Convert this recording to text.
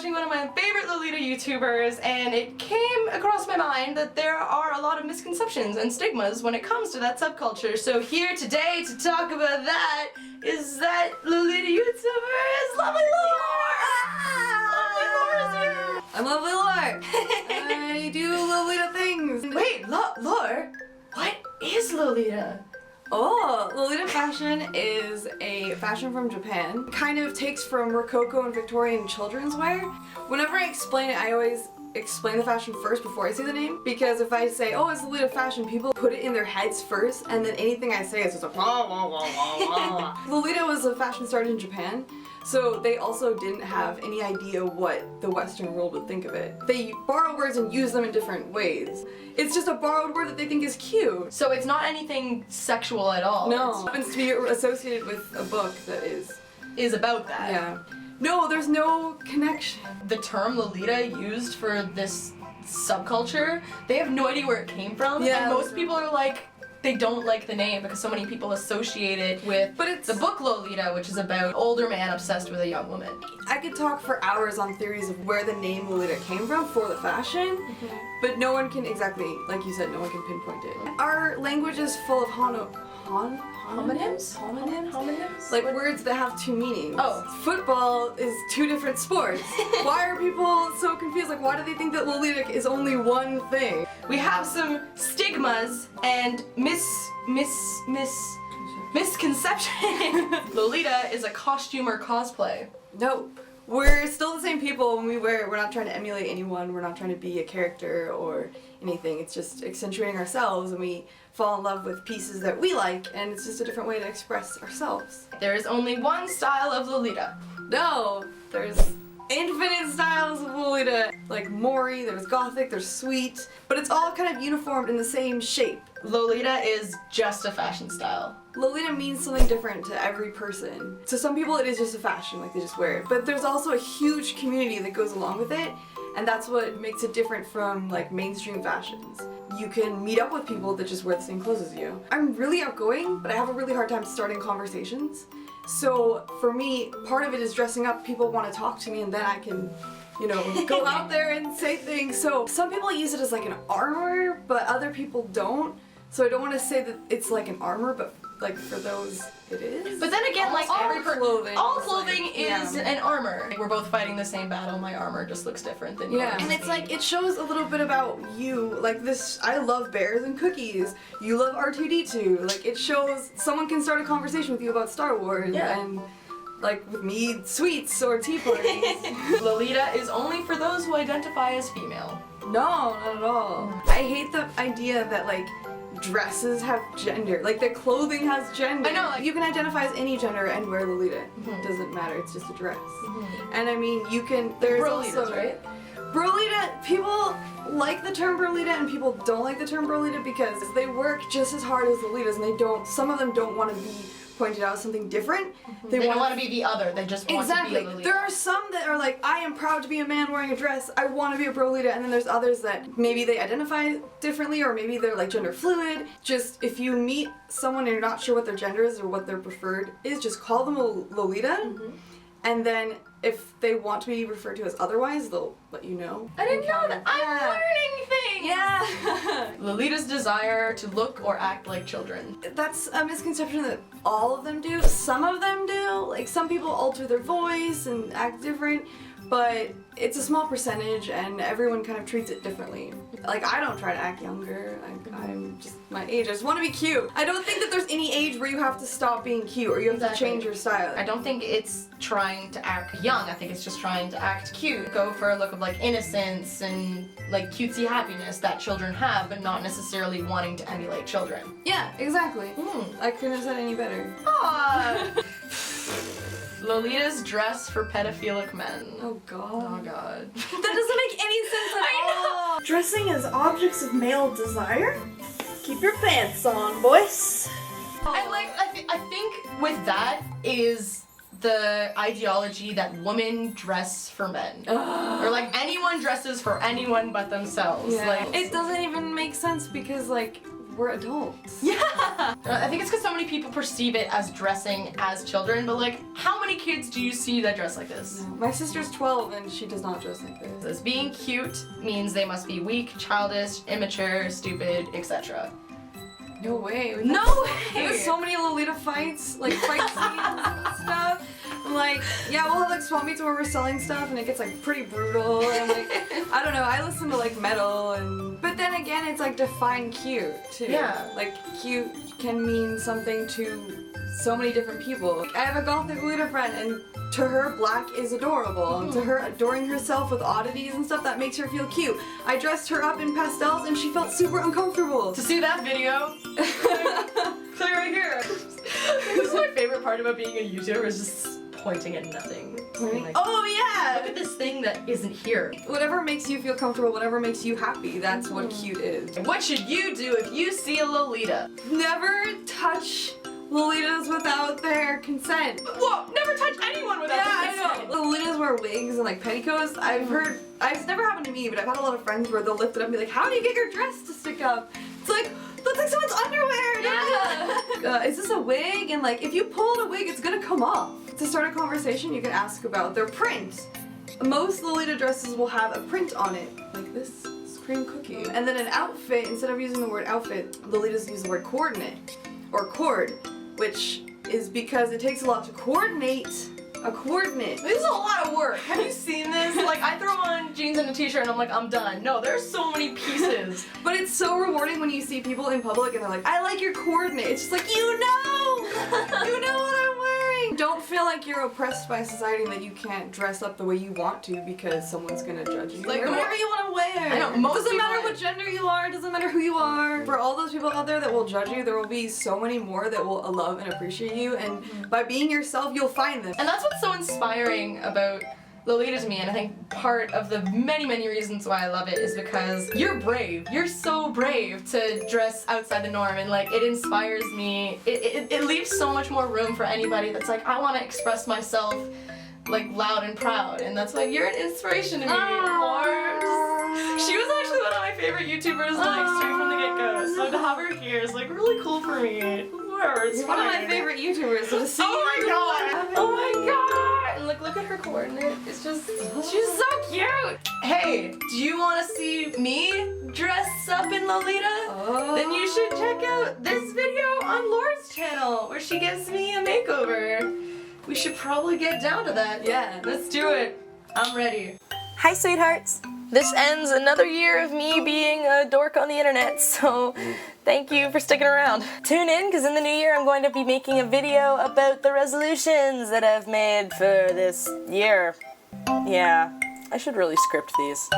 watching one of my favorite Lolita YouTubers, and it came across my mind that there are a lot of misconceptions and stigmas when it comes to that subculture. So here today to talk about that is that Lolita YouTuber is Lovely Lor! Lovely Lor is here! I'm Lovely Lor! I do Lolita things! Wait, Lor? What is Lolita? Oh, Lolita fashion is a fashion from Japan. Kind of takes from Rococo and Victorian children's wear. Whenever I explain it, I always explain the fashion first before I say the name, because if I say, oh, it's Lolita fashion, people put it in their heads first, and then anything I say is just like blah, blah, blah, blah, blah. Lolita was a fashion started in Japan, so they also didn't have any idea what the Western world would think of it. They borrow words and use them in different ways. It's just a borrowed word that they think is cute. So it's not anything sexual at all. No. It happens to be associated with a book that is about that. Yeah. No, there's no connection. The term Lolita used for this subculture, they have no idea where it came from, Yeah. and most people are like, they don't like the name because so many people associate it with the book Lolita, which is about an older man obsessed with a young woman. I could talk for hours on theories of where the name Lolita came from for the fashion, but no one can exactly, like you said, no one can pinpoint it. Our language is full of homonyms? Homonyms? Like words that have two meanings. Oh. Football is two different sports. Why are people so confused? Like, why do they think that Lolita is only one thing? We have some stigmas and misconception. Lolita is a costume or cosplay. No. We're still the same people when we wear it. We're not trying to emulate anyone. We're not trying to be a character or anything. It's just accentuating ourselves, and we fall in love with pieces that we like, and it's just a different way to express ourselves. There is only one style of Lolita. No, there's infinite styles of Lolita. Like Mori, there's Gothic, there's Sweet, but it's all kind of uniformed in the same shape. Lolita is just a fashion style. Lolita means something different to every person. To some people it is just a fashion, like they just wear it. But there's also a huge community that goes along with it, and that's what makes it different from like mainstream fashions. You can meet up with people that just wear the same clothes as you. I'm really outgoing, but I have a really hard time starting conversations. So for me, part of it is dressing up. People want to talk to me, and then I can, you know, go out there and say things. So some people use it as like an armor, but other people don't. So I don't want to say that it's like an armor, but like for those it is. But then again, like all clothing is an armor. We're both fighting the same battle. My armor just looks different than yours. Yeah, and it's like, it shows a little bit about you. Like this, I love bears and cookies. You love R2-D2. Like it shows someone can start a conversation with you about Star Wars. Yeah. And like with me, sweets or tea parties. Lolita is only for those who identify as female. No, not at all. I hate the idea that like dresses have gender. Like the clothing has gender. I know, like, you can identify as any gender and wear Lolita. It doesn't matter, it's just a dress. And I mean, you can, there's Brolitas, also, right? Brolita, people like the term Brolita and people don't like the term Brolita because they work just as hard as Lolitas, and they don't, some of them don't want to be pointed out as something different. They don't want to be the other, they just want to be a Lolita. There are some that are like, I am proud to be a man wearing a dress, I want to be a Brolita, and then there's others that maybe they identify differently, or maybe they're like gender fluid. Just, if you meet someone and you're not sure what their gender is or what their preferred is, just call them a Lolita, and then if they want to be referred to as otherwise, they'll let you know. I didn't know that. I'm learning things! Yeah! Lolita's desire to look or act like children. That's a misconception that all of them do. Some of them do. Like, some people alter their voice and act different, but it's a small percentage and everyone kind of treats it differently. Like, I don't try to act younger. I'm just my age. I just want to be cute. I don't think that there's any age where you have to stop being cute or you have to change your style. I don't think it's trying to act young. I think it's just trying to act cute. Go for a look of like innocence and like cutesy happiness that children have, but not necessarily wanting to emulate children. Yeah, exactly. I couldn't have said any better. Aww. Lolitas dress for pedophilic men. Oh god. Oh god. That doesn't make any sense at all. Dressing as objects of male desire? Keep your pants on, boys. I think with that is the ideology that women dress for men. Or like anyone dresses for anyone but themselves. Yeah. Like, it doesn't even make sense because like we're adults. Yeah! I think it's because so many people perceive it as dressing as children, but like, how many kids do you see that dress like this? My sister's 12 and she does not dress like this. As being cute means they must be weak, childish, immature, stupid, etc. No way. No way! There's so many Lolita fights, like fight scenes and stuff. I'm like, yeah, we'll have like swap meets where we're selling stuff and it gets like pretty brutal and like, I don't know, I listen to like metal and, but then again it's like define cute too. Yeah. Like cute can mean something to so many different people. I have a Gothic Lolita friend and to her black is adorable and to her adoring herself with oddities and stuff that makes her feel cute. I dressed her up in pastels and she felt super uncomfortable. To see that video, clear right here. This is my favorite part about being a YouTuber is just pointing at nothing. Pointing? Like, Oh yeah! look at this thing that isn't here. Whatever makes you feel comfortable, whatever makes you happy, that's what cute is. What should you do if you see a Lolita? Never touch Lolitas without their consent. Whoa! Never touch anyone without their consent. Lolitas wear wigs and like petticoats. I've heard, it's never happened to me, but I've had a lot of friends where they'll lift it up and be like, how do you get your dress to stick up? It's like, looks like someone's underwear. Yeah. Is this a wig? And like, if you pull out a wig, it's gonna come off. To start a conversation, you can ask about their print. Most Lolita dresses will have a print on it, like this cream cookie. And then an outfit, instead of using the word outfit, Lolitas use the word coordinate, or cord, which is because it takes a lot to coordinate a coordinate. This is a lot of work. Have you seen this? Like, I throw on jeans and a t-shirt and I'm like, I'm done. No, there's so many pieces. But it's so rewarding when you see people in public and they're like, I like your coordinate. It's just like, you know! You know what I'm wearing! Don't feel like you're oppressed by society and that you can't dress up the way you want to because someone's gonna judge you. Like, Wear whatever you want to wear. I know, most doesn't people matter are. what gender you are, doesn't matter who you are. For all those people out there that will judge you, there will be so many more that will love and appreciate you, and by being yourself, you'll find them. And that's what's so inspiring about Lolita to me, and I think part of the many, many reasons why I love it is because you're brave. You're so brave to dress outside the norm, and like, it inspires me. It leaves so much more room for anybody that's like, I want to express myself like loud and proud, and that's why you're an inspiration to me, Lor. She was actually one of my favorite YouTubers like straight from the get-go, so to have her here is like really cool for me. Lor, it's You're one of my fine. favorite YouTubers, so to see Oh you- my god! Oh my god! And look at her coordinate. It's just, she's so cute! Hey, do you want to see me dress up in Lolita? Oh. Then you should check out this video on Lor's channel where she gives me a makeover. We should probably get down to that. Yeah. Let's do it. I'm ready. Hi, sweethearts. This ends another year of me being a dork on the internet, so thank you for sticking around. Tune in, because in the new year I'm going to be making a video about the resolutions that I've made for this year. Yeah, I should really script these.